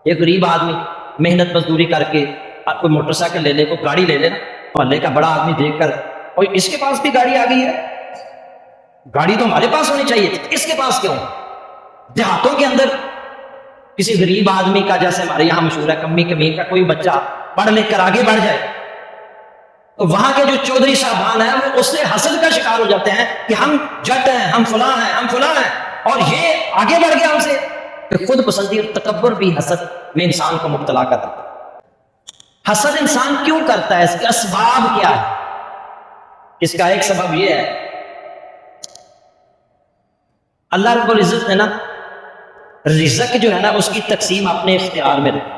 ایک غریب آدمی محنت مزدوری کر کے کوئی موٹر سائیکل لے لے، کوئی گاڑی لے لے نا، محلے کا بڑا آدمی دیکھ کر اور اس کے پاس بھی گاڑی آ گئی ہے، گاڑی تو ہمارے پاس ہونی چاہیے، اس کے پاس کیوں؟ دیہاتوں کے اندر کسی غریب آدمی کا، جیسے ہمارے یہاں مشہور ہے کمی کمین کا، کوئی بچہ پڑھ لکھ کر آگے بڑھ جائے تو وہاں کے جو چودھری صاحبان ہیں وہ اس سے حسد کا شکار ہو جاتے ہیں کہ ہم جٹ ہیں، ہم فلاں ہیں، ہم فلاں ہیں، اور یہ آگے بڑھ گیا ہم سے۔ کہ خود پسندی اور تکبر بھی حسد میں انسان کو مبتلا کر دیتا ہے۔ حسد انسان کیوں کرتا ہے؟ اس کے اسباب کیا ہے؟ اس کا ایک سبب یہ ہے، اللہ رب العزت نے نا رزق جو ہے نا اس کی تقسیم اپنے اختیار میں رکھی۔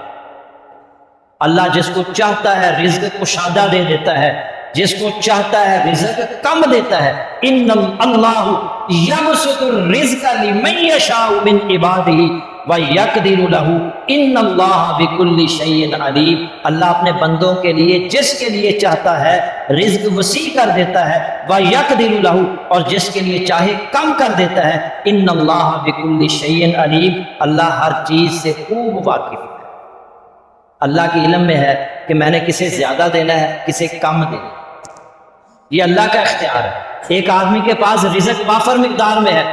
اللہ جس کو چاہتا ہے رزق کشادہ دے دیتا ہے، جس کو چاہتا ہے رزق کم دیتا ہے۔ ان اللہ یبسط الرزق لمن یشاء من عبادہ ویقدر لہ ان اللہ بکل شیء علیم۔ اللہ اپنے بندوں کے لیے جس کے لیے چاہتا ہے رزق وسیع کر دیتا ہے، ویقدر لہ، اور جس کے لیے چاہے کم کر دیتا ہے۔ ان اللہ بکل شیء علیم، اللہ ہر چیز سے خوب واقف ہے۔ اللہ کے علم میں ہے کہ میں نے کسے زیادہ دینا ہے، کسے کم دینا ہے، یہ اللہ کا اختیار ہے۔ ایک آدمی کے پاس رزق وافر مقدار میں ہے،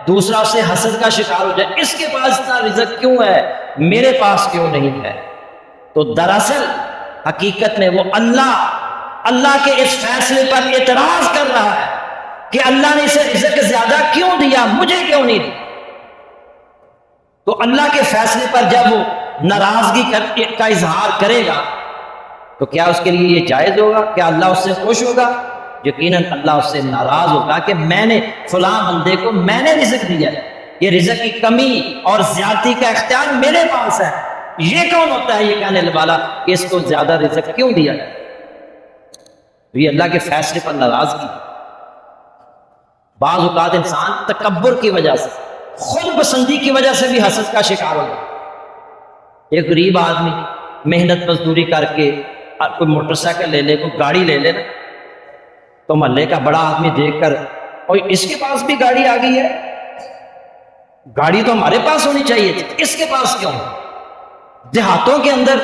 دوسرا اسے حسد کا شکار ہو جائے، اس کے پاس اتنا رزق کیوں ہے، میرے پاس کیوں نہیں ہے؟ تو دراصل حقیقت میں وہ اللہ کے اس فیصلے پر اعتراض کر رہا ہے کہ اللہ نے اسے رزق زیادہ کیوں دیا، مجھے کیوں نہیں دیا؟ تو اللہ کے فیصلے پر جب وہ ناراضگی کا اظہار کرے گا تو کیا اس کے لیے یہ جائز ہوگا؟ کیا اللہ اس سے خوش ہوگا؟ یقیناً اللہ اس سے ناراض ہوگا کہ میں نے فلاں بندے کو میں نے رزق دیا ہے، یہ رزق کی کمی اور زیادتی کا اختیار میرے پاس ہے، یہ کون ہوتا ہے یہ کہنے والا کہ اس کو زیادہ رزق کیوں دیا جائے؟ تو یہ اللہ کے فیصلے پر ناراضگی۔ بعض اوقات انسان تکبر کی وجہ سے، خود پسندی کی وجہ سے بھی حسد کا شکار ہو جاتا ہے۔ ایک غریب آدمی محنت مزدوری کر کے کوئی موٹر سائیکل لے لے، کوئی گاڑی لے لے نا، تو محلے کا بڑا آدمی دیکھ کر اور اس کے پاس بھی گاڑی آ گئی ہے، گاڑی تو ہمارے پاس ہونی چاہیے تھی، اس کے پاس کیوں؟ دیہاتوں کے اندر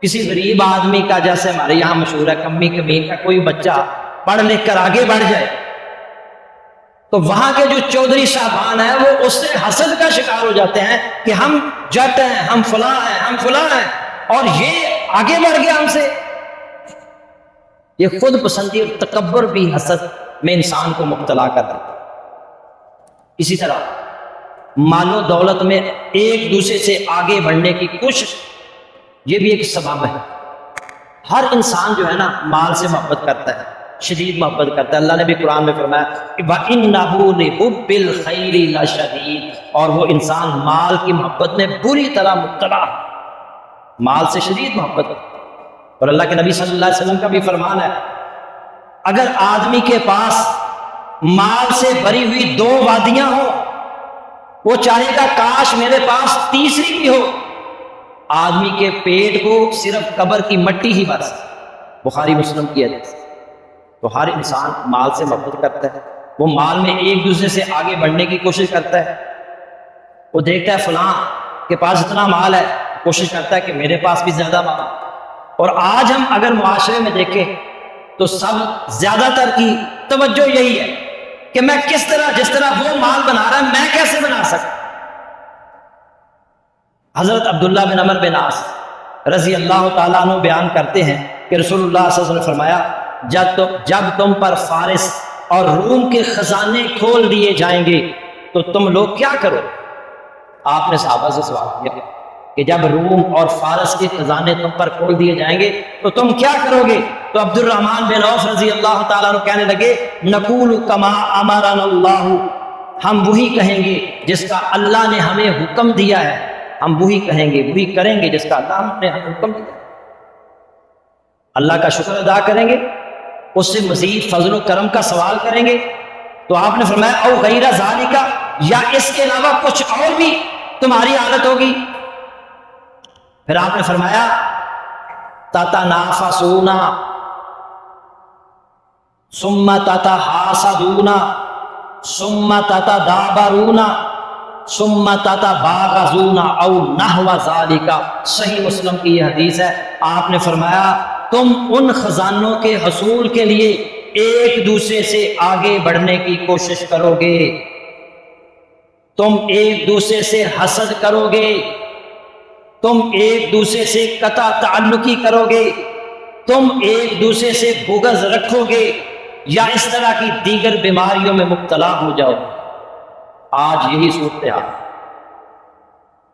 کسی غریب آدمی کا، جیسے ہمارے یہاں مشہور ہے کمی کمین کا، کوئی بچہ پڑھ لکھ کر آگے بڑھ جائے تو وہاں کے جو چودھری صاحبان ہیں وہ اس سے حسد کا شکار ہو جاتے ہیں کہ ہم جٹ ہیں، ہم فلاں ہیں، ہم فلاں ہیں، اور یہ آگے بڑھ گیا ہم سے۔ یہ خود پسندی اور تکبر بھی حسد میں انسان کو مبتلا کر دیتا ہے۔ اسی طرح مال و دولت میں ایک دوسرے سے آگے بڑھنے کی کوشش، یہ بھی ایک سبب ہے۔ ہر انسان جو ہے نا مال سے محبت کرتا ہے، شدید محبت کرتا ہے۔ اللہ نے بھی قرآن میں فرمایا وَإِنَّهُ لِحُبِّ الْخَيْرِ لَشَدِيدٌ، اور وہ انسان مال کی محبت میں بری طرح مبتلا ہے، مال سے شدید محبت کرتا ہے۔ اور اللہ کے نبی صلی اللہ علیہ وسلم کا بھی فرمان ہے، اگر آدمی کے پاس مال سے بھری ہوئی 2 وادیاں ہوں، وہ چاہے گا کاش میرے پاس تیسری بھی ہو۔ آدمی کے پیٹ کو صرف قبر کی مٹی ہی بس، بخاری مسلم کی حدیث۔ تو ہر انسان مال سے محبت کرتا ہے، وہ مال میں ایک دوسرے سے آگے بڑھنے کی کوشش کرتا ہے۔ وہ دیکھتا ہے فلاں کے پاس اتنا مال ہے، کوشش کرتا ہے کہ میرے پاس بھی زیادہ مال۔ اور آج ہم اگر معاشرے میں دیکھیں تو سب زیادہ تر کی توجہ یہی ہے کہ میں کس طرح، جس طرح وہ مال بنا رہا ہے میں کیسے بنا سکتا۔ حضرت عبداللہ بن عمر بن عاص رضی اللہ تعالیٰ عنہ بیان کرتے ہیں کہ رسول اللہ صلی اللہ علیہ وسلم نے فرمایا جب تم پر فارس اور روم کے خزانے کھول دیے جائیں گے تو تم لوگ کیا کرو؟ آپ نے صحابہ سے سوال کیا کہ جب روم اور فارس کے خزانے تم پر کھول دیے جائیں گے تو تم کیا کرو گے؟ تو عبد الرحمن بن عوف رضی اللہ تعالیٰ عنہ کہنے لگے نقول کما امرنا اللہ، ہم وہی کہیں گے جس کا اللہ نے ہمیں حکم دیا ہے، ہم وہی کہیں گے، وہی کریں گے جس کا اللہ نے ہمیں حکم دیا ہے۔ اللہ کا شکر ادا کریں گے، اس سے مزید فضل و کرم کا سوال کریں گے۔ تو آپ نے فرمایا او غیر ذالک، یا اس کے علاوہ کچھ اور بھی تمہاری حالت ہوگی؟ پھر آپ نے فرمایا تتنافسون ثم تتحاسدون ثم تتدابرون ثم تتباغضون او نحو ذالک، صحیح مسلم کی یہ حدیث ہے، آپ نے فرمایا تم ان خزانوں کے حصول کے لیے ایک دوسرے سے آگے بڑھنے کی کوشش کرو گے، تم ایک دوسرے سے حسد کرو گے، تم ایک دوسرے سے قطع تعلقی کرو گے، تم ایک دوسرے سے بغض رکھو گے، یا اس طرح کی دیگر بیماریوں میں مبتلا ہو جاؤ۔ آج یہی صورتحال،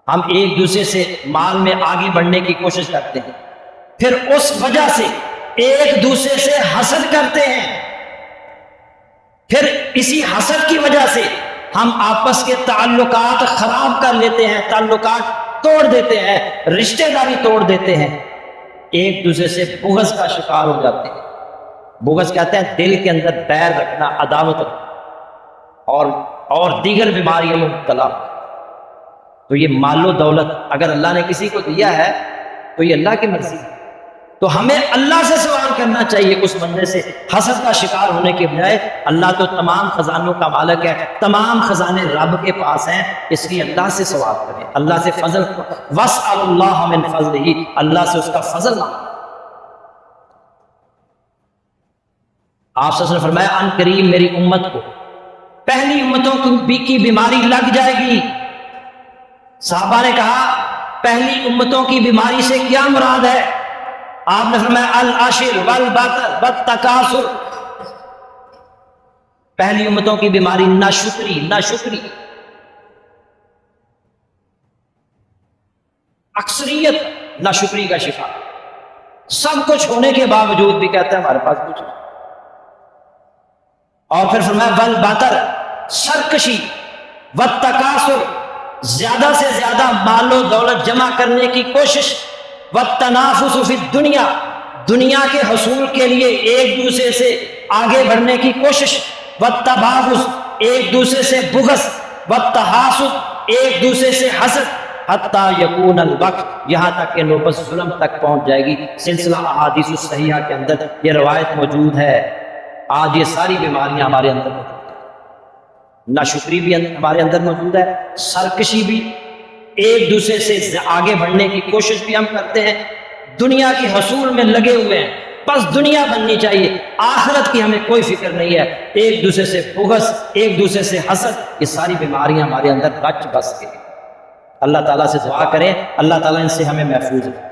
ہم ایک دوسرے سے مال میں آگے بڑھنے کی کوشش کرتے ہیں، پھر اس وجہ سے ایک دوسرے سے حسد کرتے ہیں، پھر اسی حسد کی وجہ سے ہم آپس کے تعلقات خراب کر لیتے ہیں، تعلقات توڑ دیتے ہیں، رشتہ داری توڑ دیتے ہیں، ایک دوسرے سے بغض کا شکار ہو جاتے ہیں۔ بغض کہتے ہیں دل کے اندر بیر رکھنا، عداوت اور دیگر بیماریوں میں مبتلا۔ تو یہ مال و دولت اگر اللہ نے کسی کو دیا ہے تو یہ اللہ کی مرضی ہے، تو ہمیں اللہ سے سوال کرنا چاہیے اس بندے سے، حسد کا شکار ہونے کے بجائے۔ اللہ تو تمام خزانوں کا مالک ہے، تمام خزانے رب کے پاس ہیں، اس لیے اللہ سے سوال کریں، اللہ سے فضل، واسأل اللہ من فضلہ، اللہ سے اس کا فضل مانگیں۔ آپ صلی اللہ علیہ وسلم نے فرمایا ان قریب میری امت کو پہلی امتوں کی بیماری لگ جائے گی۔ صحابہ نے کہا پہلی امتوں کی بیماری سے کیا مراد ہے؟ آپ نے فرمایا العشر والبطر والتکاثر، پہلی امتوں کی بیماری ناشکری، اکثریت ناشکری کا شکار، سب کچھ ہونے کے باوجود بھی کہتے ہیں ہمارے پاس کچھ نہیں۔ اور پھر فرمایا والبطر، سرکشی، والتکاثر، زیادہ سے زیادہ مال و دولت جمع کرنے کی کوشش، والتنافس فی الدنیا، دنیا کے حصول کے لیے ایک دوسرے سے آگے بڑھنے کی کوشش، والتباغض، ایک دوسرے سے بغض، والتحاسد، ایک دوسرے سے حسد، حتیٰ یکون الوقت، یہاں تک کہ نوبت ظلم تک پہنچ جائے گی۔ سلسلہ احادیث الصحیحہ کے اندر یہ روایت موجود ہے۔ آج یہ ساری بیماریاں ہمارے اندر موجود ہیں، ناشکری بھی ہمارے اندر موجود ہے، سرکشی بھی، ایک دوسرے سے آگے بڑھنے کی کوشش بھی ہم کرتے ہیں، دنیا کے حصول میں لگے ہوئے ہیں، بس دنیا بننی چاہیے، آخرت کی ہمیں کوئی فکر نہیں ہے، ایک دوسرے سے بغض، ایک دوسرے سے حسد، یہ ساری بیماریاں ہمارے اندر رچ بس گئی۔ اللہ تعالیٰ سے دعا کریں، اللہ تعالیٰ ان سے ہمیں محفوظ رکھے۔